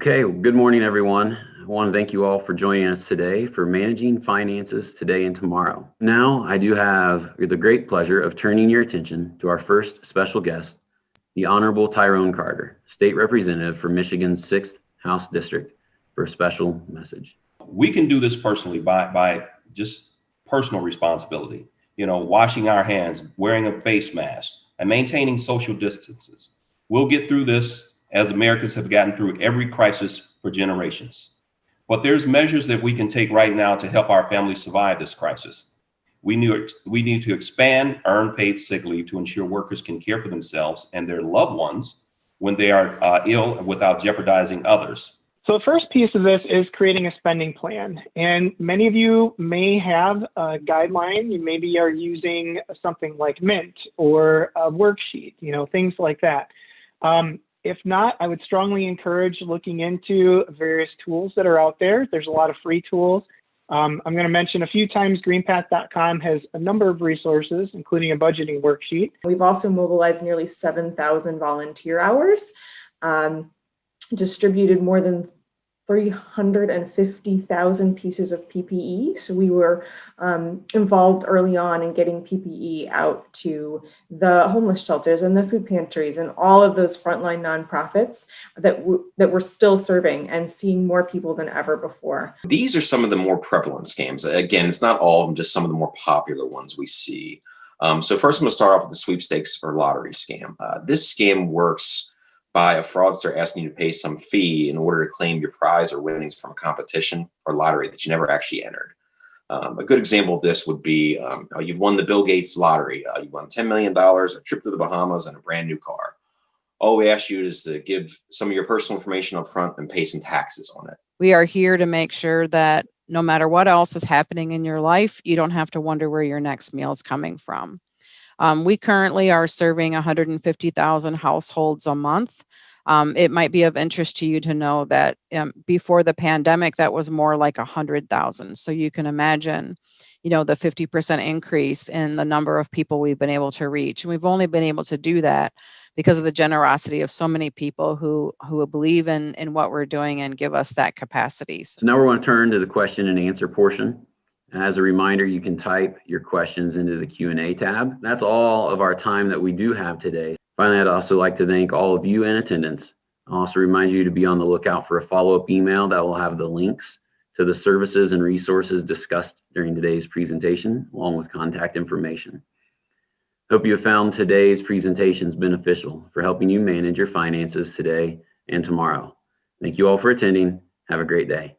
Okay, well, good morning, everyone. I want to thank you all for joining us today for Managing Finances Today and Tomorrow. Now, I do have the great pleasure of turning your attention to our first special guest, the Honorable Tyrone Carter, State Representative for Michigan's 6th House District, for a special message. We can do this personally by just personal responsibility, washing our hands, wearing a face mask, and maintaining social distances. We'll get through this as Americans have gotten through every crisis for generations. But there's measures that we can take right now to help our families survive this crisis. We need to expand earned paid sick leave to ensure workers can care for themselves and their loved ones when they are ill without jeopardizing others. So the first piece of this is creating a spending plan. And many of you may have a guideline. You maybe are using something like Mint or a worksheet, things like that. If not, I would strongly encourage looking into various tools that are out there. There's a lot of free tools. I'm going to mention a few times greenpath.com has a number of resources, including a budgeting worksheet. We've also mobilized nearly 7,000 volunteer hours, distributed more than 350,000 pieces of PPE. So we were involved early on in getting PPE out to the homeless shelters and the food pantries and all of those frontline nonprofits that we're still serving and seeing more people than ever before. These are some of the more prevalent scams. Again, it's not all of them, just some of the more popular ones we see. So first I'm going to start off with the sweepstakes or lottery scam. This scam works by a fraudster asking you to pay some fee in order to claim your prize or winnings from a competition or lottery that you never actually entered. A good example of this would be you've won the Bill Gates lottery. You won $10 million, a trip to the Bahamas, and a brand new car. All we ask you is to give some of your personal information up front and pay some taxes on it. We are here to make sure that no matter what else is happening in your life, you don't have to wonder where your next meal is coming from. We currently are serving 150,000 households a month. It might be of interest to you to know that before the pandemic, that was more like 100,000. So you can imagine, the 50% increase in the number of people we've been able to reach. And we've only been able to do that because of the generosity of so many people who believe in what we're doing and give us that capacity. So now we're going to turn to the question and answer portion. As a reminder, you can type your questions into the Q&A tab. That's all of our time that we do have today. Finally, I'd also like to thank all of you in attendance. I'll also remind you to be on the lookout for a follow-up email that will have the links to the services and resources discussed during today's presentation, along with contact information. Hope you have found today's presentations beneficial for helping you manage your finances today and tomorrow. Thank you all for attending. Have a great day.